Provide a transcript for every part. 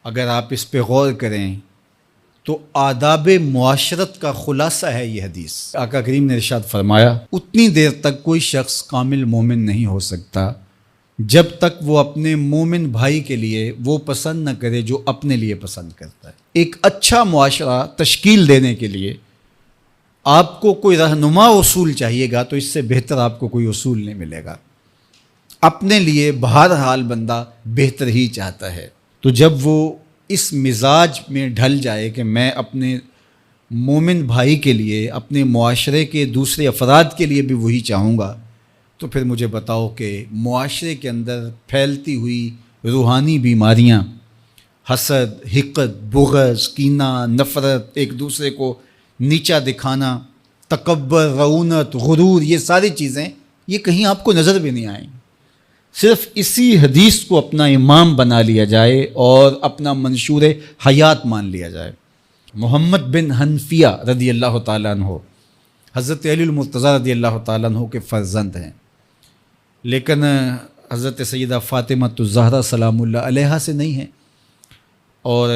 اگر آپ اس پہ غور کریں تو آداب معاشرت کا خلاصہ ہے یہ حدیث۔ آقا کریم نے ارشاد فرمایا اتنی دیر تک کوئی شخص کامل مومن نہیں ہو سکتا جب تک وہ اپنے مومن بھائی کے لیے وہ پسند نہ کرے جو اپنے لیے پسند کرتا ہے۔ ایک اچھا معاشرہ تشکیل دینے کے لیے آپ کو کوئی رہنما اصول چاہیے گا تو اس سے بہتر آپ کو کوئی اصول نہیں ملے گا۔ اپنے لیے بہرحال بندہ بہتر ہی چاہتا ہے، تو جب وہ اس مزاج میں ڈھل جائے کہ میں اپنے مومن بھائی کے لیے، اپنے معاشرے کے دوسرے افراد کے لیے بھی وہی چاہوں گا، تو پھر مجھے بتاؤ کہ معاشرے کے اندر پھیلتی ہوئی روحانی بیماریاں، حسد، حقد، بغض، کینہ، نفرت، ایک دوسرے کو نیچا دکھانا، تکبر، رعونت، غرور، یہ ساری چیزیں یہ کہیں آپ کو نظر بھی نہیں آئیں۔ صرف اسی حدیث کو اپنا امام بنا لیا جائے اور اپنا منشور حیات مان لیا جائے۔ محمد بن حنفیہ رضی اللہ تعالیٰ عنہ حضرت علی المرتضیٰ رضی اللہ تعالیٰ عنہ کے فرزند ہیں، لیکن حضرت سیدہ فاطمہ الزہرا سلام اللہ علیہا سے نہیں ہیں، اور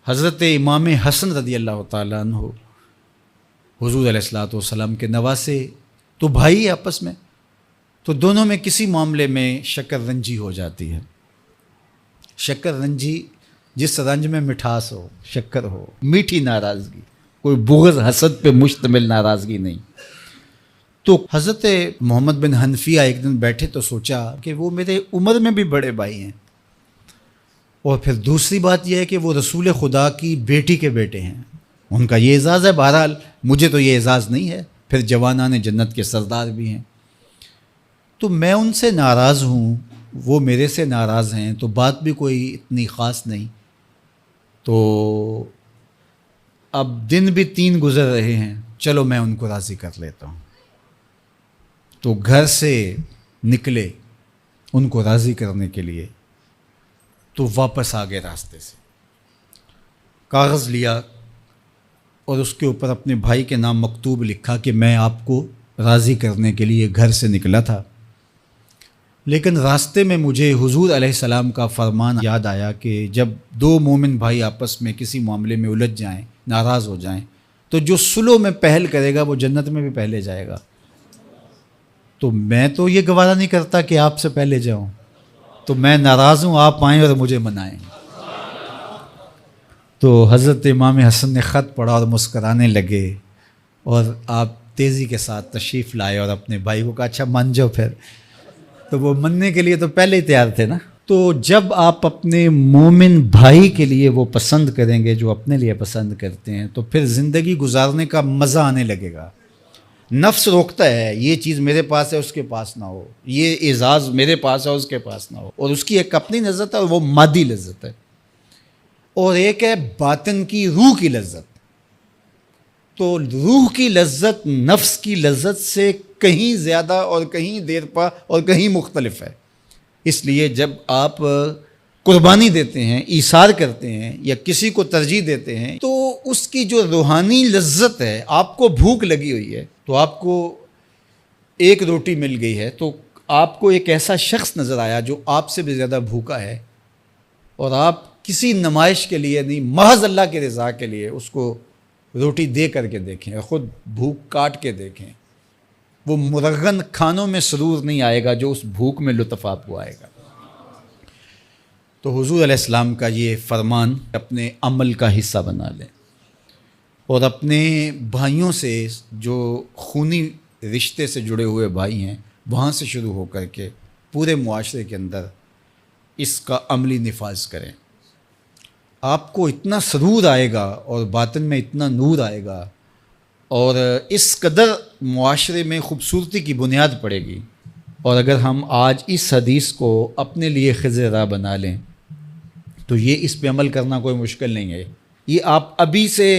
حضرت امام حسن رضی اللہ تعالیٰ عنہ حضور علیہ الصلوۃ والسلام کے نواسے، تو بھائی آپس میں، تو دونوں میں کسی معاملے میں شکر رنجی ہو جاتی ہے۔ شکر رنجی، جس رنج میں مٹھاس ہو، شکر ہو، میٹھی ناراضگی، کوئی بغض حسد پہ مشتمل ناراضگی نہیں۔ تو حضرت محمد بن حنفیہ ایک دن بیٹھے تو سوچا کہ وہ میرے عمر میں بھی بڑے بھائی ہیں، اور پھر دوسری بات یہ ہے کہ وہ رسول خدا کی بیٹی کے بیٹے ہیں، ان کا یہ اعزاز ہے، بہرحال مجھے تو یہ اعزاز نہیں ہے، پھر جوانان جنت کے سردار بھی ہیں، تو میں ان سے ناراض ہوں، وہ میرے سے ناراض ہیں، تو بات بھی کوئی اتنی خاص نہیں، تو اب دن بھی 3 گزر رہے ہیں، چلو میں ان کو راضی کر لیتا ہوں۔ تو گھر سے نکلے ان کو راضی کرنے کے لیے، تو واپس آ گئے راستے سے، کاغذ لیا اور اس کے اوپر اپنے بھائی کے نام مکتوب لکھا کہ میں آپ کو راضی کرنے کے لیے گھر سے نکلا تھا، لیکن راستے میں مجھے حضور علیہ السلام کا فرمان یاد آیا کہ جب 2 مومن بھائی آپس میں کسی معاملے میں الجھ جائیں، ناراض ہو جائیں، تو جو صلح میں پہل کرے گا وہ جنت میں بھی پہلے جائے گا۔ تو میں تو یہ گوارا نہیں کرتا کہ آپ سے پہلے جاؤں، تو میں ناراض ہوں، آپ آئیں اور مجھے منائیں۔ تو حضرت امام حسن نے خط پڑھا اور مسکرانے لگے، اور آپ تیزی کے ساتھ تشریف لائے اور اپنے بھائی کو کہا اچھا مان جاؤ پھر، تو وہ مننے کے لیے تو پہلے ہی تیار تھے نا۔ تو جب آپ اپنے مومن بھائی کے لیے وہ پسند کریں گے جو اپنے لیے پسند کرتے ہیں، تو پھر زندگی گزارنے کا مزہ آنے لگے گا۔ نفس روکتا ہے یہ چیز میرے پاس ہے اس کے پاس نہ ہو، یہ اعزاز میرے پاس ہے اس کے پاس نہ ہو، اور اس کی ایک اپنی لذت ہے اور وہ مادی لذت ہے، اور ایک ہے باطن کی، روح کی لذت۔ تو روح کی لذت نفس کی لذت سے کہیں زیادہ اور کہیں دیر پا اور کہیں مختلف ہے۔ اس لیے جب آپ قربانی دیتے ہیں، ایثار کرتے ہیں یا کسی کو ترجیح دیتے ہیں، تو اس کی جو روحانی لذت ہے، آپ کو بھوک لگی ہوئی ہے، تو آپ کو ایک روٹی مل گئی ہے، تو آپ کو ایک ایسا شخص نظر آیا جو آپ سے بھی زیادہ بھوکا ہے، اور آپ کسی نمائش کے لیے نہیں، محض اللہ کی رضا کے لیے اس کو روٹی دے کر کے دیکھیں، خود بھوک کاٹ کے دیکھیں، وہ مرغن کھانوں میں سرور نہیں آئے گا جو اس بھوک میں لطف آپ کو آئے گا۔ تو حضور علیہ السلام کا یہ فرمان اپنے عمل کا حصہ بنا لیں، اور اپنے بھائیوں سے، جو خونی رشتے سے جڑے ہوئے بھائی ہیں، وہاں سے شروع ہو کر کے پورے معاشرے کے اندر اس کا عملی نفاذ کریں۔ آپ کو اتنا سرور آئے گا اور باطن میں اتنا نور آئے گا، اور اس قدر معاشرے میں خوبصورتی کی بنیاد پڑے گی۔ اور اگر ہم آج اس حدیث کو اپنے لیے خضر راہ بنا لیں تو یہ اس پہ عمل کرنا کوئی مشکل نہیں ہے۔ یہ آپ ابھی سے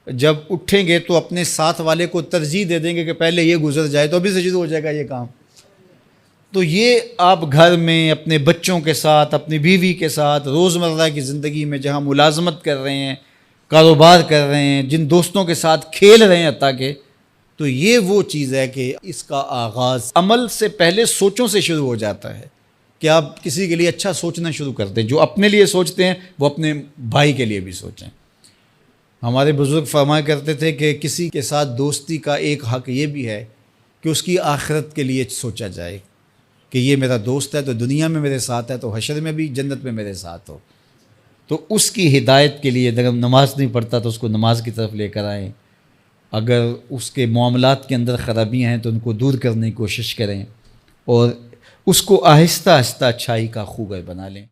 جب اٹھیں گے تو اپنے ساتھ والے کو ترجیح دے دیں گے کہ پہلے یہ گزر جائے، تو ابھی سے شروع ہو جائے گا یہ کام۔ تو یہ آپ گھر میں اپنے بچوں کے ساتھ، اپنی بیوی کے ساتھ، روزمرہ کی زندگی میں جہاں ملازمت کر رہے ہیں، کاروبار کر رہے ہیں، جن دوستوں کے ساتھ کھیل رہے ہیں حتیٰ کہ، تو یہ وہ چیز ہے کہ اس کا آغاز عمل سے پہلے سوچوں سے شروع ہو جاتا ہے۔ کہ آپ کسی کے لیے اچھا سوچنا شروع کر دیں. جو اپنے لیے سوچتے ہیں وہ اپنے بھائی کے لیے بھی سوچیں. ہمارے بزرگ فرمایا کرتے تھے کہ کسی کے ساتھ دوستی کا ایک حق یہ بھی ہے کہ اس کی آخرت کے لیے سوچا جائے کہ یہ میرا دوست ہے تو دنیا میں میرے ساتھ ہے تو حشر میں بھی جنت میں میرے ساتھ ہو. تو اس کی ہدایت کے لیے اگر نماز نہیں پڑھتا تو اس کو نماز کی طرف لے کر آئیں. اگر اس کے معاملات کے اندر خرابیاں ہیں تو ان کو دور کرنے کی کوشش کریں اور اس کو آہستہ آہستہ اچھائی کا خوبہ بنا لیں.